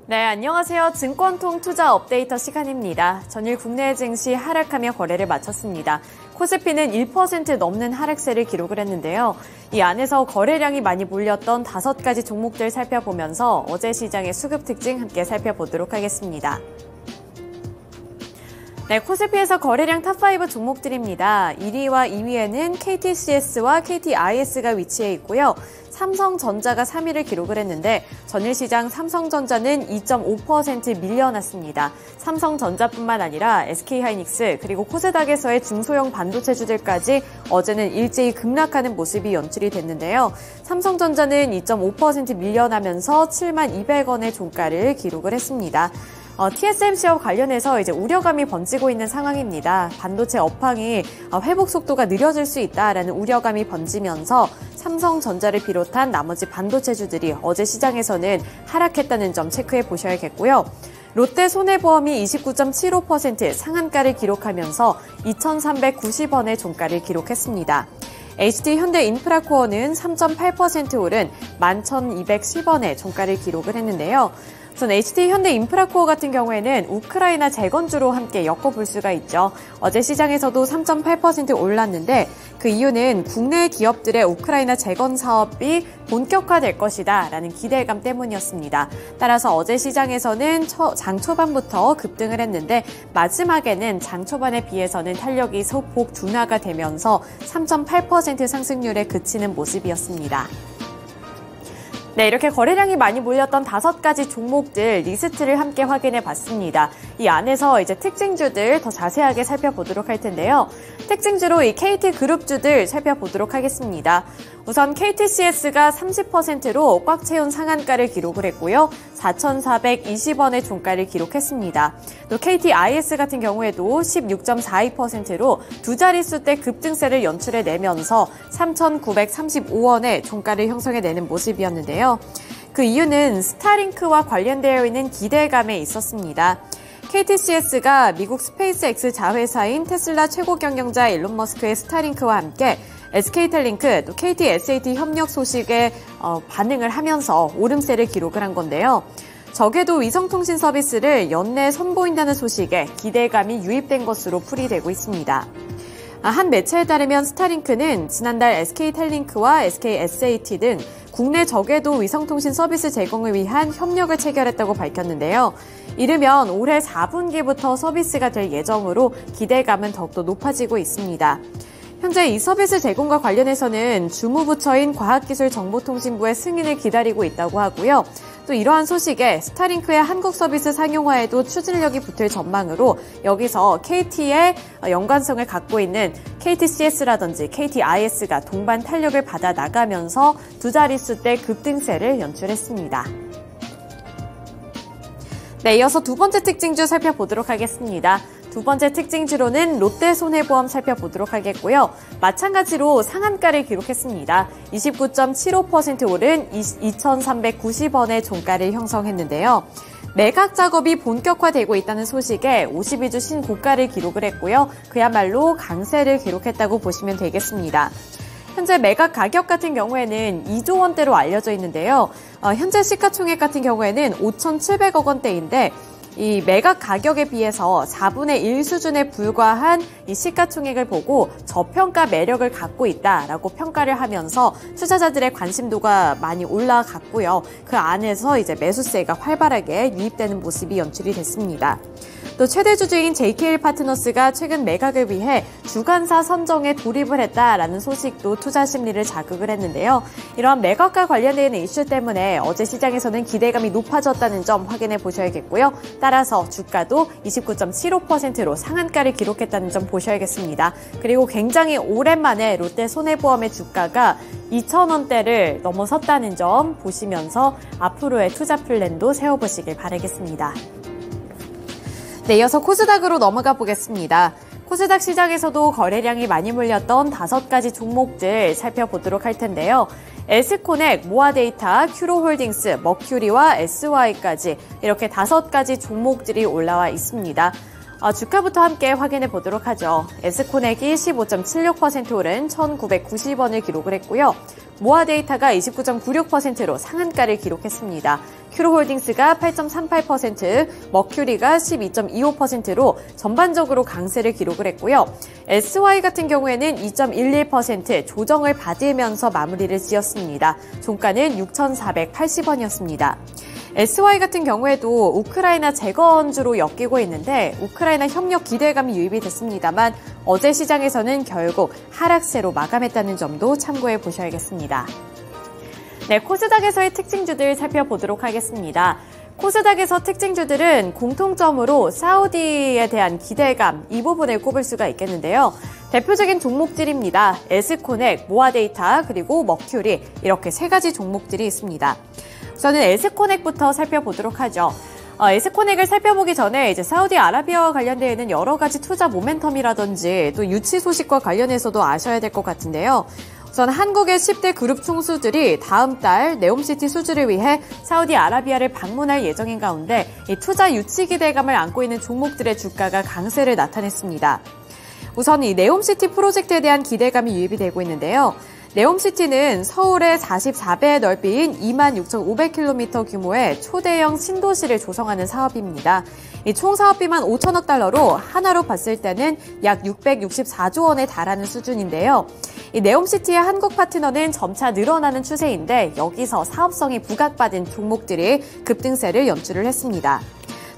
네, 안녕하세요. 증권통 투자 업데이터 시간입니다. 전일 국내 증시 하락하며 거래를 마쳤습니다. 코스피는 1% 넘는 하락세를 기록을 했는데요. 이 안에서 거래량이 많이 몰렸던 5가지 종목들 살펴보면서 어제 시장의 수급 특징 함께 살펴보도록 하겠습니다. 네, 코스피에서 거래량 탑5 종목들입니다. 1위와 2위에는 KTCS와 KTIS가 위치해 있고요. 삼성전자가 3위를 기록을 했는데 전일 시장 삼성전자는 2.5% 밀려났습니다. 삼성전자뿐만 아니라 SK하이닉스 그리고 코스닥에서의 중소형 반도체주들까지 어제는 일제히 급락하는 모습이 연출이 됐는데요. 삼성전자는 2.5% 밀려나면서 72,200원의 종가를 기록을 했습니다. TSMC와 관련해서 이제 우려감이 번지고 있는 상황입니다. 반도체 업황이 회복 속도가 느려질 수 있다라는 우려감이 번지면서 삼성전자를 비롯한 나머지 반도체주들이 어제 시장에서는 하락했다는 점 체크해 보셔야겠고요. 롯데손해보험이 29.75% 상한가를 기록하면서 2,390원의 종가를 기록했습니다. HD현대인프라코어는 3.8% 오른 11,210원의 종가를 기록을 했는데요. 우선 HD현대인프라코어 같은 경우에는 우크라이나 재건주로 함께 엮어볼 수가 있죠. 어제 시장에서도 3.8% 올랐는데 그 이유는 국내 기업들의 우크라이나 재건 사업이 본격화될 것이다 라는 기대감 때문이었습니다. 따라서 어제 시장에서는 장 초반부터 급등을 했는데 마지막에는 장 초반에 비해서는 탄력이 소폭 둔화가 되면서 3.8% 상승률에 그치는 모습이었습니다. 네, 이렇게 거래량이 많이 몰렸던 5가지 종목들 리스트를 함께 확인해 봤습니다. 이 안에서 이제 특징주들 더 자세하게 살펴보도록 할 텐데요. 특징주로 이 KT그룹주들 살펴보도록 하겠습니다. 우선 KTCS가 30%로 꽉 채운 상한가를 기록을 했고요. 4,420원의 종가를 기록했습니다. 또 KTIS 같은 경우에도 16.42%로 두 자릿수대 급등세를 연출해내면서 3,935원의 종가를 형성해내는 모습이었는데요. 그 이유는 스타링크와 관련되어 있는 기대감에 있었습니다. KTCS가 미국 스페이스X 자회사인 테슬라 최고 경영자 일론 머스크의 스타링크와 함께 SK텔링크, 또 KT-SAT 협력 소식에 반응을 하면서 오름세를 기록을 한 건데요. 적외도 위성통신 서비스를 연내 선보인다는 소식에 기대감이 유입된 것으로 풀이되고 있습니다. 한 매체에 따르면 스타링크는 지난달 SK텔링크와 SK-SAT 등 국내 저궤도 위성통신 서비스 제공을 위한 협력을 체결했다고 밝혔는데요. 이르면 올해 4분기부터 서비스가 될 예정으로 기대감은 더욱더 높아지고 있습니다. 현재 이 서비스 제공과 관련해서는 주무부처인 과학기술정보통신부의 승인을 기다리고 있다고 하고요. 또 이러한 소식에 스타링크의 한국 서비스 상용화에도 추진력이 붙을 전망으로 여기서 KT의 연관성을 갖고 있는 KTCS라든지 KTIS가 동반 탄력을 받아 나가면서 두 자릿수대 급등세를 연출했습니다. 네, 이어서 두 번째 특징주 살펴보도록 하겠습니다. 두 번째 특징주로는 롯데손해보험 살펴보도록 하겠고요. 마찬가지로 상한가를 기록했습니다. 29.75% 오른 2,390원의 종가를 형성했는데요. 매각 작업이 본격화되고 있다는 소식에 52주 신고가를 기록을 했고요. 그야말로 강세를 기록했다고 보시면 되겠습니다. 현재 매각 가격 같은 경우에는 2조 원대로 알려져 있는데요. 현재 시가총액 같은 경우에는 5,700억 원대인데 이 매각 가격에 비해서 4분의 1 수준에 불과한 이 시가총액을 보고 저평가 매력을 갖고 있다라고 평가를 하면서 투자자들의 관심도가 많이 올라갔고요. 그 안에서 이제 매수세가 활발하게 유입되는 모습이 연출이 됐습니다. 또 최대 주주인 JKL 파트너스가 최근 매각을 위해 주관사 선정에 돌입을 했다라는 소식도 투자 심리를 자극을 했는데요. 이러한 매각과 관련된 이슈 때문에 어제 시장에서는 기대감이 높아졌다는 점 확인해 보셔야겠고요. 따라서 주가도 29.75%로 상한가를 기록했다는 점 보셔야겠습니다. 그리고 굉장히 오랜만에 롯데손해보험의 주가가 2,000원대를 넘어섰다는 점 보시면서 앞으로의 투자 플랜도 세워보시길 바라겠습니다. 네, 이어서 코스닥으로 넘어가 보겠습니다. 코스닥 시장에서도 거래량이 많이 몰렸던 5가지 종목들 살펴보도록 할 텐데요. 에스코넥, 모아데이터, 큐로홀딩스, 머큐리와 SY까지 이렇게 5가지 종목들이 올라와 있습니다. 주가부터 함께 확인해 보도록 하죠. 에스코넥이 15.76% 오른 1,990원을 기록을 했고요. 모아데이터가 29.96%로 상한가를 기록했습니다. 큐로홀딩스가 8.38%, 머큐리가 12.25%로 전반적으로 강세를 기록을 했고요. SY 같은 경우에는 2.11% 조정을 받으면서 마무리를 지었습니다. 종가는 6,480원이었습니다. SY 같은 경우에도 우크라이나 재건주로 엮이고 있는데 우크라이나 협력 기대감이 유입이 됐습니다만 어제 시장에서는 결국 하락세로 마감했다는 점도 참고해 보셔야겠습니다. 네, 코스닥에서의 특징주들 살펴보도록 하겠습니다. 코스닥에서 특징주들은 공통점으로 사우디에 대한 기대감 이 부분을 꼽을 수가 있겠는데요. 대표적인 종목들입니다. 에스코넥, 모아데이터, 그리고 머큐리 이렇게 세 가지 종목들이 있습니다. 우선은 에스코넥부터 살펴보도록 하죠. 에스코넥을 살펴보기 전에 이제 사우디아라비아와 관련되어 여러 가지 투자 모멘텀이라든지 또 유치 소식과 관련해서도 아셔야 될 것 같은데요. 우선 한국의 10대 그룹 총수들이 다음 달 네옴시티 수주를 위해 사우디아라비아를 방문할 예정인 가운데 이 투자 유치 기대감을 안고 있는 종목들의 주가가 강세를 나타냈습니다. 우선 이 네옴시티 프로젝트에 대한 기대감이 유입이 되고 있는데요. 네옴시티는 서울의 44배 넓이인 26,500km 규모의 초대형 신도시를 조성하는 사업입니다. 이 총 사업비만 5천억 달러로 하나로 봤을 때는 약 664조 원에 달하는 수준인데요. 이 네옴시티의 한국 파트너는 점차 늘어나는 추세인데 여기서 사업성이 부각받은 종목들이 급등세를 연출을 했습니다.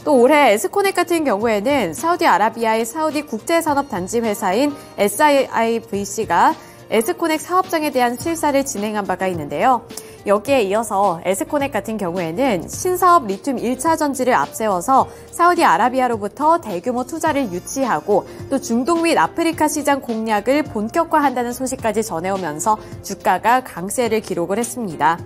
또 올해 에스코넥 같은 경우에는 사우디아라비아의 사우디 국제산업단지 회사인 SIIVC가 에스코넥 사업장에 대한 실사를 진행한 바가 있는데요. 여기에 이어서 에스코넥 같은 경우에는 신사업 리튬 1차 전지를 앞세워서 사우디아라비아로부터 대규모 투자를 유치하고 또 중동 및 아프리카 시장 공략을 본격화한다는 소식까지 전해오면서 주가가 강세를 기록을 했습니다.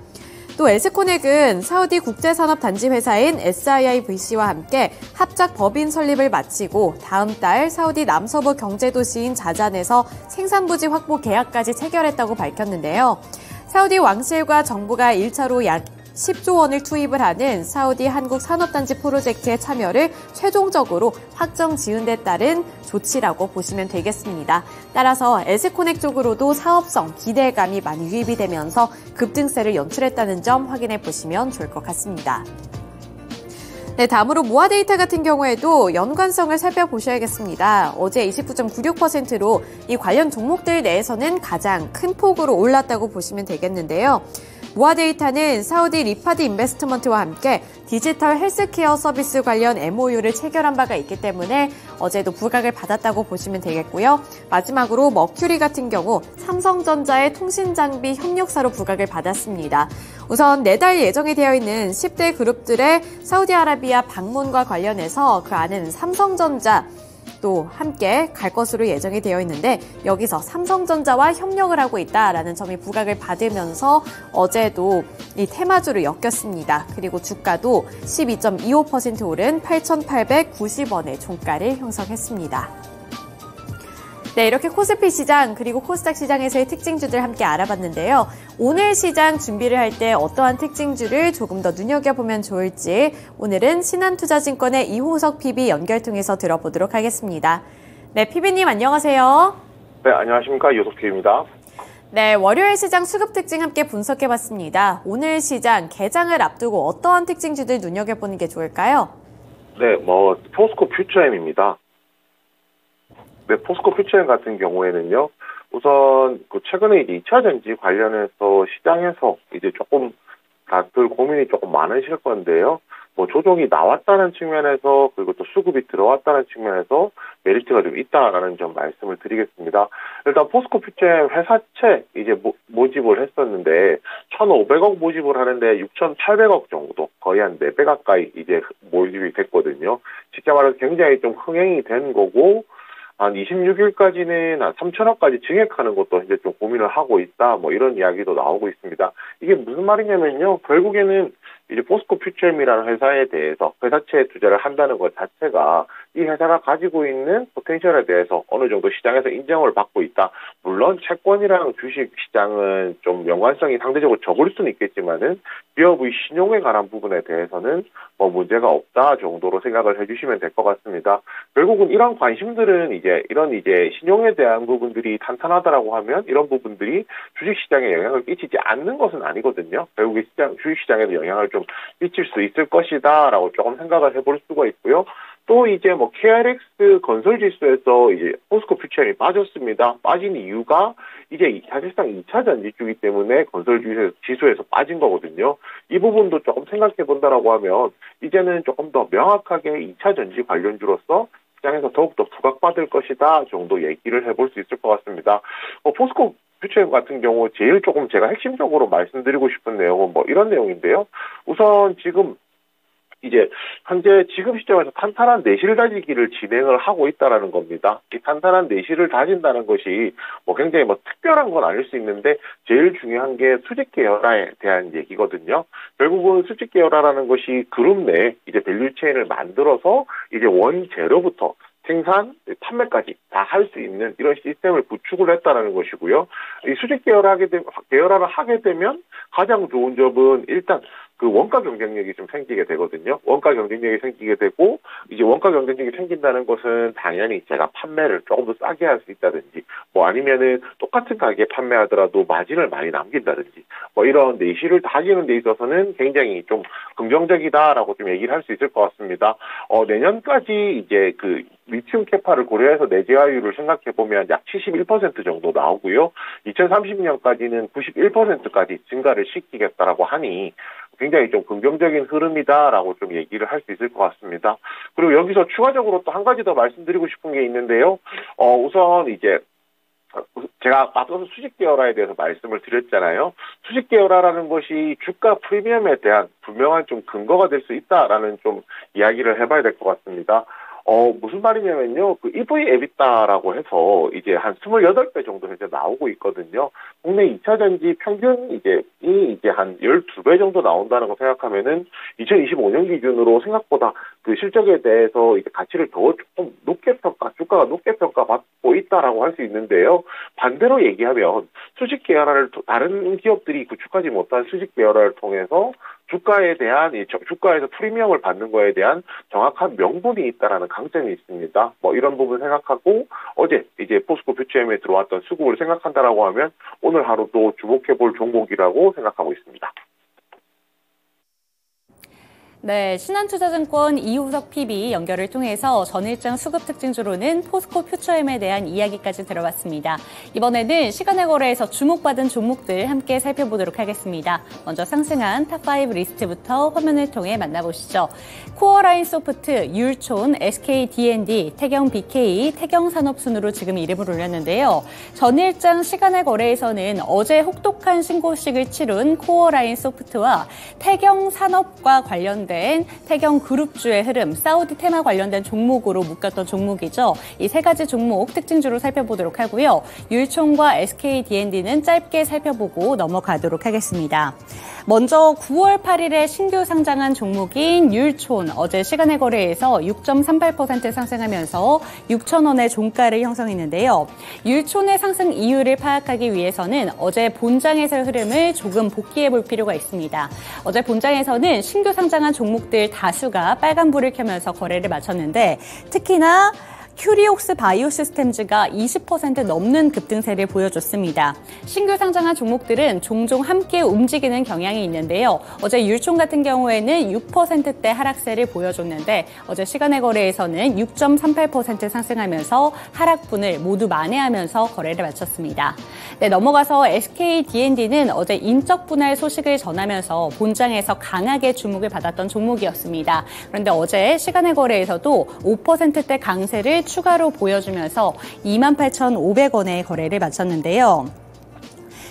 또 에스코넥은 사우디 국제산업단지 회사인 SIIVC와 함께 합작 법인 설립을 마치고 다음 달 사우디 남서부 경제도시인 자잔에서 생산부지 확보 계약까지 체결했다고 밝혔는데요. 사우디 왕실과 정부가 1차로 약 10조 원을 투입을 하는 사우디 한국 산업단지 프로젝트에 참여를 최종적으로 확정 지은 데 따른 조치라고 보시면 되겠습니다. 따라서 에스코넥 쪽으로도 사업성, 기대감이 많이 유입이 되면서 급등세를 연출했다는 점 확인해 보시면 좋을 것 같습니다. 네, 다음으로 모아데이터 같은 경우에도 연관성을 살펴보셔야겠습니다. 어제 29.96%로 이 관련 종목들 내에서는 가장 큰 폭으로 올랐다고 보시면 되겠는데요. 모아데이터는 사우디 리파드 인베스트먼트와 함께 디지털 헬스케어 서비스 관련 MOU를 체결한 바가 있기 때문에 어제도 부각을 받았다고 보시면 되겠고요. 마지막으로 머큐리 같은 경우 삼성전자의 통신장비 협력사로 부각을 받았습니다. 우선 내달 예정이 되어 있는 10대 그룹들의 사우디아라비아 방문과 관련해서 그 안에는 삼성전자 또 함께 갈 것으로 예정이 되어 있는데 여기서 삼성전자와 협력을 하고 있다라는 점이 부각을 받으면서 어제도 이 테마주로 엮였습니다. 그리고 주가도 12.25% 오른 8,890원의 종가를 형성했습니다. 네, 이렇게 코스피 시장 그리고 코스닥 시장에서의 특징주들 함께 알아봤는데요. 오늘 시장 준비를 할 때 어떠한 특징주를 조금 더 눈여겨보면 좋을지 오늘은 신한투자증권의 이호석 PB 연결 통해서 들어보도록 하겠습니다. 네, PB님 안녕하세요. 네, 안녕하십니까. 이호석 PB입니다. 네, 월요일 시장 수급 특징 함께 분석해봤습니다. 오늘 시장 개장을 앞두고 어떠한 특징주들 눈여겨보는 게 좋을까요? 네, 포스코 퓨처엠입니다. 네, 포스코 퓨처엠 같은 경우에는요, 우선, 최근에 이제 2차 전지 관련해서 시장에서 이제 조금 다들 고민이 조금 많으실 건데요. 조정이 나왔다는 측면에서, 그리고 또 수급이 들어왔다는 측면에서 메리트가 좀 있다라는 점 말씀을 드리겠습니다. 일단 포스코 퓨처엠 회사채 이제 모집을 했었는데, 1,500억 모집을 하는데 6,800억 정도, 거의 한 4배 가까이 이제 모집이 됐거든요. 쉽게 말해서 굉장히 좀 흥행이 된 거고, 한 26일까지는 한 3천억까지 증액하는 것도 이제 좀 고민을 하고 있다. 이런 이야기도 나오고 있습니다. 이게 무슨 말이냐면요. 결국에는 이제 포스코 퓨처엠이라는 회사에 대해서 회사채 투자를 한다는 것 자체가 이 회사가 가지고 있는 포텐셜에 대해서 어느 정도 시장에서 인정을 받고 있다. 물론 채권이랑 주식 시장은 좀 연관성이 상대적으로 적을 수는 있겠지만은 기업의 신용에 관한 부분에 대해서는 뭐 문제가 없다 정도로 생각을 해주시면 될 것 같습니다. 결국은 이런 관심들은 이런 신용에 대한 부분들이 탄탄하다라고 하면 이런 부분들이 주식 시장에 영향을 끼치지 않는 것은 아니거든요. 결국에 주식 시장에도 영향을 좀 끼칠 수 있을 것이다라고 조금 생각을 해볼 수가 있고요. 또 뭐 KRX 건설 지수에서 포스코 퓨처엠이 빠졌습니다. 빠진 이유가 사실상 2차 전지주기 때문에 건설 지수에서 빠진 거거든요. 이 부분도 조금 생각해 본다라고 하면 이제는 조금 더 명확하게 2차 전지 관련주로서 시장에서 더욱더 부각받을 것이다 정도 얘기를 해볼 수 있을 것 같습니다. 포스코 퓨처엠 같은 경우 제일 조금 제가 핵심적으로 말씀드리고 싶은 내용은 이런 내용인데요. 우선 현재 지금 시점에서 탄탄한 내실 다지기를 진행을 하고 있다라는 겁니다. 이 탄탄한 내실을 다진다는 것이 굉장히 특별한 건 아닐 수 있는데 제일 중요한 게 수직 계열화에 대한 얘기거든요. 결국은 수직 계열화라는 것이 그룹 내 밸류체인을 만들어서 원재료부터 생산, 판매까지 다 할 수 있는 이런 시스템을 구축을 했다는 것이고요. 이 수직 계열화를 하게 되면 가장 좋은 점은 일단 그 원가 경쟁력이 좀 생기게 되거든요. 원가 경쟁력이 생기게 되고 원가 경쟁력이 생긴다는 것은 당연히 제가 판매를 조금 더 싸게 할 수 있다든지 아니면은 똑같은 가격에 판매하더라도 마진을 많이 남긴다든지 이런 내실을 다지는 데 있어서는 굉장히 좀 긍정적이다라고 좀 얘기를 할 수 있을 것 같습니다. 내년까지 그 리튬 캐파를 고려해서 내재화율을 생각해 보면 약 71% 정도 나오고요. 2030년까지는 91%까지 증가를 시키겠다라고 하니 굉장히 좀 긍정적인 흐름이다라고 좀 얘기를 할 수 있을 것 같습니다. 그리고 여기서 추가적으로 또 한 가지 더 말씀드리고 싶은 게 있는데요. 우선 제가 앞서서 수직 계열화에 대해서 말씀을 드렸잖아요. 수직 계열화라는 것이 주가 프리미엄에 대한 분명한 좀 근거가 될 수 있다라는 좀 이야기를 해봐야 될 것 같습니다. 무슨 말이냐면요. 그 EV 에비타라고 해서 한 28배 정도 현재 나오고 있거든요. 국내 2차 전지 평균 한 12배 정도 나온다는 거 생각하면은 2025년 기준으로 생각보다 그 실적에 대해서 가치를 더 조금 주가가 높게 평가받고 있다라고 할 수 있는데요. 반대로 얘기하면 수직 계열화를 다른 기업들이 구축하지 못한 수직 계열화를 통해서 주가에서 프리미엄을 받는 거에 대한 정확한 명분이 있다라는 강점이 있습니다. 이런 부분 생각하고 어제 포스코 퓨처엠에 들어왔던 수급을 생각한다라고 하면 오늘 하루도 주목해볼 종목이라고 생각하고 있습니다. 네, 신한투자증권 이우석 PB 연결을 통해서 전일장 수급 특징주로는 포스코 퓨처엠에 대한 이야기까지 들어봤습니다. 이번에는 시간의 거래에서 주목받은 종목들 함께 살펴보도록 하겠습니다. 먼저 상승한 탑5 리스트부터 화면을 통해 만나보시죠. 코어라인 소프트, 율촌, SK D&D, 태경 BK, 태경산업 순으로 지금 이름을 올렸는데요. 전일장 시간의 거래에서는 어제 혹독한 신고식을 치룬 코어라인 소프트와 태경산업과 관련된 태경그룹주의 흐름, 사우디 테마 관련된 종목으로 묶였던 종목이죠. 이 세 가지 종목 특징주로 살펴보도록 하고요. 율총과 SK D&D는 짧게 살펴보고 넘어가도록 하겠습니다. 먼저 9월 8일에 신규 상장한 종목인 율촌, 어제 시간의 거래에서 6.38% 상승하면서 6,000원의 종가를 형성했는데요. 율촌의 상승 이유를 파악하기 위해서는 어제 본장에서의 흐름을 조금 복기해 볼 필요가 있습니다. 어제 본장에서는 신규 상장한 종목들 다수가 빨간불을 켜면서 거래를 마쳤는데 특히나 큐리옥스 바이오시스템즈가 20% 넘는 급등세를 보여줬습니다. 신규 상장한 종목들은 종종 함께 움직이는 경향이 있는데요. 어제 율총 같은 경우에는 6%대 하락세를 보여줬는데 어제 시간의 거래에서는 6.38% 상승하면서 하락분을 모두 만회하면서 거래를 마쳤습니다. 네, 넘어가서 SK D&D는 어제 인적 분할 소식을 전하면서 본장에서 강하게 주목을 받았던 종목이었습니다. 그런데 어제 시간의 거래에서도 5%대 강세를 추가로 보여주면서 28,500원의 거래를 마쳤는데요.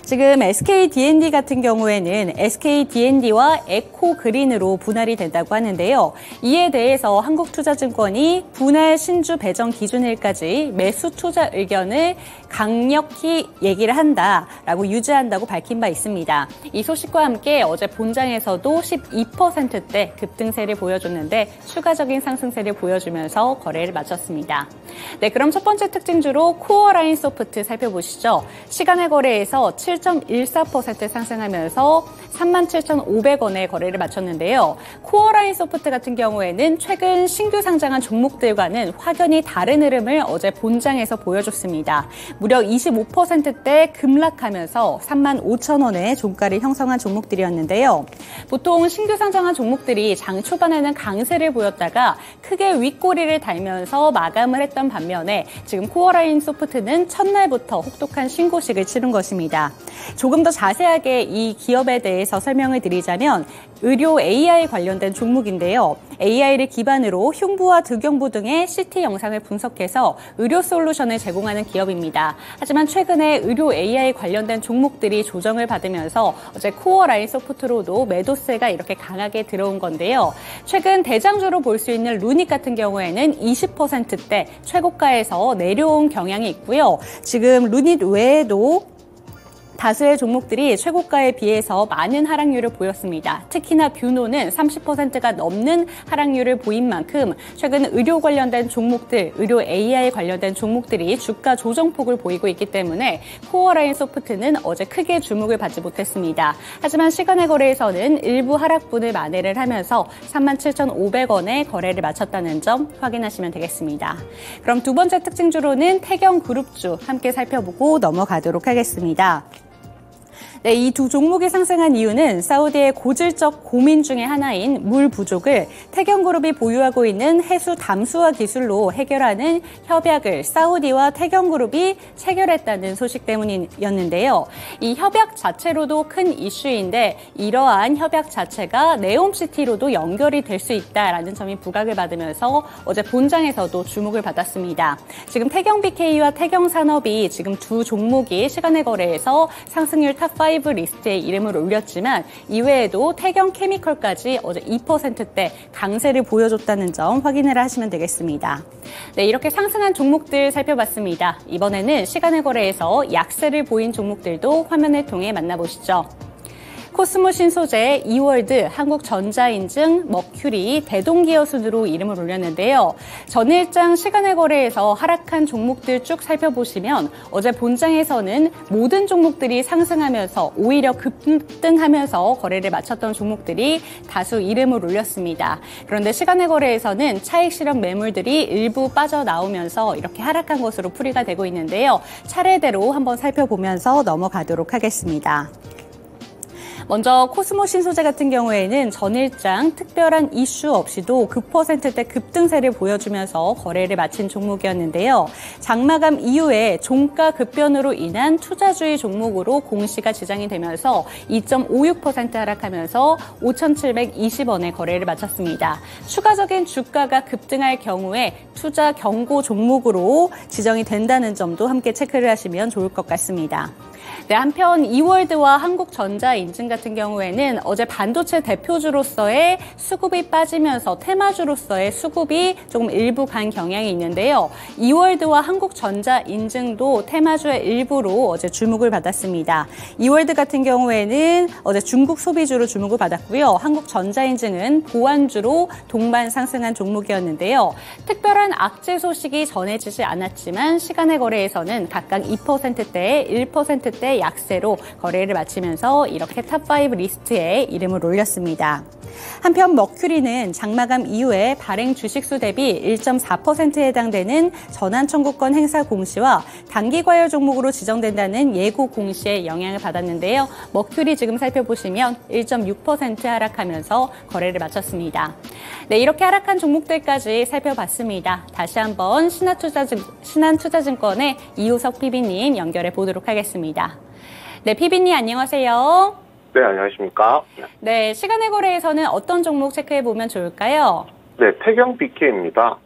지금 SK D&D 같은 경우에는 SK D&D와 에코그린으로 분할이 된다고 하는데요. 이에 대해서 한국투자증권이 분할 신주 배정 기준일까지 매수 투자 의견을 강력히 얘기를 한다라고 유지한다고 밝힌 바 있습니다. 이 소식과 함께 어제 본장에서도 12%대 급등세를 보여줬는데 추가적인 상승세를 보여주면서 거래를 마쳤습니다. 네, 그럼 첫 번째 특징주로 코어라인 소프트 살펴보시죠. 시간의 거래에서 7.14% 상승하면서 37,500원에 거래를 마쳤는데요. 코어라인 소프트 같은 경우에는 최근 신규 상장한 종목들과는 확연히 다른 흐름을 어제 본장에서 보여줬습니다. 무려 25%대 급락하면서 35,000원의 종가를 형성한 종목들이었는데요. 보통 신규 상장한 종목들이 장 초반에는 강세를 보였다가 크게 윗꼬리를 달면서 마감을 했던 반면에 지금 코어라인 소프트는 첫날부터 혹독한 신고식을 치른 것입니다. 조금 더 자세하게 이 기업에 대해서 설명을 드리자면 의료 AI 관련된 종목인데요. AI를 기반으로 흉부와 득영부 등의 CT 영상을 분석해서 의료 솔루션을 제공하는 기업입니다. 하지만 최근에 의료 AI 관련된 종목들이 조정을 받으면서 어제 코어라인 소프트로도 매도세가 이렇게 강하게 들어온 건데요. 최근 대장주로 볼 수 있는 루닉 같은 경우에는 20%대 최고가에서 내려온 경향이 있고요. 지금 루닉 외에도 다수의 종목들이 최고가에 비해서 많은 하락률을 보였습니다. 특히나 뷰노는 30%가 넘는 하락률을 보인 만큼 최근 의료 관련된 종목들, 의료 AI 관련된 종목들이 주가 조정폭을 보이고 있기 때문에 코어라인 소프트는 어제 크게 주목을 받지 못했습니다. 하지만 시간의 거래에서는 일부 하락분을 만회를 하면서 37,500원에 거래를 마쳤다는 점 확인하시면 되겠습니다. 그럼 두 번째 특징주로는 태경그룹주 함께 살펴보고 넘어가도록 하겠습니다. 네, 이 두 종목이 상승한 이유는 사우디의 고질적 고민 중의 하나인 물 부족을 태경그룹이 보유하고 있는 해수 담수화 기술로 해결하는 협약을 사우디와 태경그룹이 체결했다는 소식 때문이었는데요. 이 협약 자체로도 큰 이슈인데 이러한 협약 자체가 네옴시티로도 연결이 될 수 있다라는 점이 부각을 받으면서 어제 본장에서도 주목을 받았습니다. 지금 태경BK와 태경산업이 지금 두 종목이 시간의 거래에서 상승률 탑5 리스트에 이름을 올렸지만 이외에도 태경케미컬까지 어제 2%대 강세를 보여줬다는 점 확인을 하시면 되겠습니다. 네, 이렇게 상승한 종목들 살펴봤습니다. 이번에는 시간의 거래에서 약세를 보인 종목들도 화면을 통해 만나보시죠. 코스모 신소재, 이월드, 한국전자인증, 머큐리, 대동기어 순으로 이름을 올렸는데요. 전일장 시간의 거래에서 하락한 종목들 쭉 살펴보시면 어제 본장에서는 모든 종목들이 상승하면서 오히려 급등하면서 거래를 마쳤던 종목들이 다수 이름을 올렸습니다. 그런데 시간의 거래에서는 차익 실현 매물들이 일부 빠져나오면서 이렇게 하락한 것으로 풀이가 되고 있는데요. 차례대로 한번 살펴보면서 넘어가도록 하겠습니다. 먼저 코스모 신소재 같은 경우에는 전일장 특별한 이슈 없이도 급%대 급등세를 보여주면서 거래를 마친 종목이었는데요. 장마감 이후에 종가 급변으로 인한 투자주의 종목으로 공시가 지정이 되면서 2.56% 하락하면서 5,720원에 거래를 마쳤습니다. 추가적인 주가가 급등할 경우에 투자 경고 종목으로 지정이 된다는 점도 함께 체크를 하시면 좋을 것 같습니다. 네, 한편 이월드와 한국전자인증 같은 경우에는 어제 반도체 대표주로서의 수급이 빠지면서 테마주로서의 수급이 조금 일부 간 경향이 있는데요. 이월드와 한국전자인증도 테마주의 일부로 어제 주목을 받았습니다. 이월드 같은 경우에는 어제 중국 소비주로 주목을 받았고요. 한국전자인증은 보안주로 동반 상승한 종목이었는데요. 특별한 악재 소식이 전해지지 않았지만 시간의 거래에서는 각각 2%대, 1%대 약세로 거래를 마치면서 이렇게 탑5 리스트에 이름을 올렸습니다. 한편 머큐리는 장마감 이후에 발행 주식수 대비 1.4%에 해당되는 전환 청구권 행사 공시와 단기 과열 종목으로 지정된다는 예고 공시에 영향을 받았는데요. 머큐리 지금 살펴보시면 1.6% 하락하면서 거래를 마쳤습니다. 네, 이렇게 하락한 종목들까지 살펴봤습니다. 다시 한번 신한투자증권의 이우석 PB님 연결해 보도록 하겠습니다. 네, PB님 안녕하세요. 네, 안녕하십니까. 네, 시간의 거래에서는 어떤 종목 체크해 보면 좋을까요? 네, 태경BK입니다.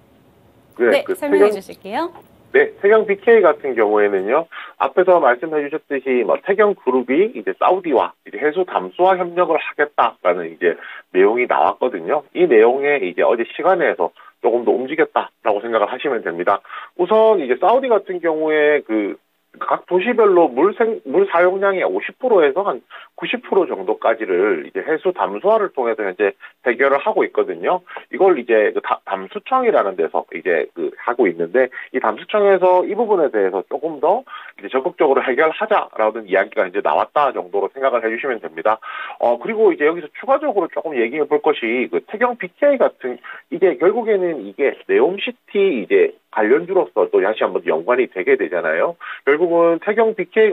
네, 설명해 주실게요. 네, 태경 BK 같은 경우에는요, 앞에서 말씀해 주셨듯이, 태경그룹이 이제 사우디와 이제 해수 담수화 협력을 하겠다라는 이제 내용이 나왔거든요. 이 내용에 이제 어제 시간에서 조금 더 움직였다라고 생각을 하시면 됩니다. 우선 이제 사우디 같은 경우에 각 도시별로 물 사용량의 50%에서 한 90% 정도까지를 이제 해수 담수화를 통해서 현재 해결을 하고 있거든요. 이걸 이제 담수청이라는 데서 이제 하고 있는데, 이 담수청에서 이 부분에 대해서 조금 더 이제 적극적으로 해결하자라는 이야기가 이제 나왔다 정도로 생각을 해주시면 됩니다. 그리고 이제 여기서 추가적으로 조금 얘기해 볼 것이 태경 BK 같은, 이게 결국에는 이게 네옴시티 이제 관련주로서 또 다시 한번 연관이 되게 되잖아요. 결국은 태경 BK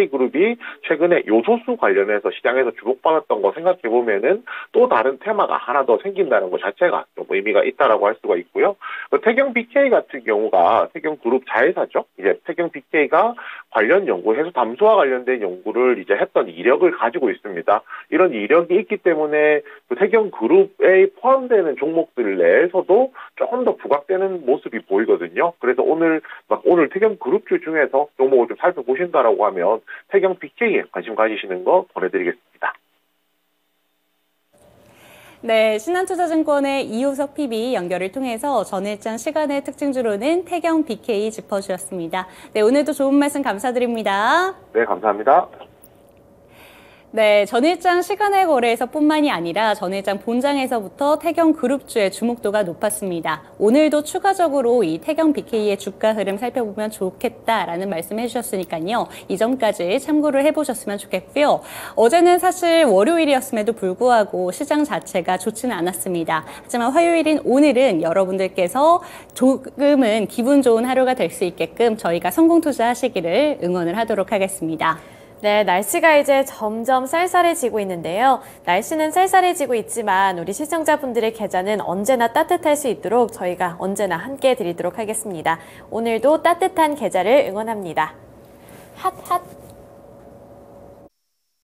그룹이 최근에 요소수 관련해서 시장에서 주목받았던 거 생각해 보면은 또 다른 테마가 하나 더 생긴다는 것 자체가 좀 의미가 있다라고 할 수가 있고요. 태경 BK 같은 경우가 태경 그룹 자회사죠. 이제 태경 BK가 관련 연구, 해수 담수와 관련된 연구를 이제 했던 이력을 가지고 있습니다. 이런 이력이 있기 때문에 태경 그룹에 포함되는 종목들 내에서도 조금 더 부각되는 모습이 보이거든요. 그래서 오늘 태경 그룹주 중에서 종목을 좀 살펴보신다라고 하면 태경 BK에 관심 가지시는 거 보내드리겠습니다. 네, 신한투자증권의 이우석 PB 연결을 통해서 전일장 시간의 특징주로는 태경 BK 짚어주셨습니다. 네, 오늘도 좋은 말씀 감사드립니다. 네, 감사합니다. 네, 전일장 시간의 거래에서 뿐만이 아니라 전일장 본장에서부터 태경 그룹주의 주목도가 높았습니다. 오늘도 추가적으로 이 태경 BK의 주가 흐름 살펴보면 좋겠다라는 말씀 해주셨으니까요. 이 점까지 참고를 해보셨으면 좋겠고요. 어제는 사실 월요일이었음에도 불구하고 시장 자체가 좋지는 않았습니다. 하지만 화요일인 오늘은 여러분들께서 조금은 기분 좋은 하루가 될 수 있게끔 저희가 성공 투자하시기를 응원을 하도록 하겠습니다. 네, 날씨가 이제 점점 쌀쌀해지고 있는데요. 날씨는 쌀쌀해지고 있지만 우리 시청자분들의 계좌는 언제나 따뜻할 수 있도록 저희가 언제나 함께 드리도록 하겠습니다. 오늘도 따뜻한 계좌를 응원합니다. 핫핫!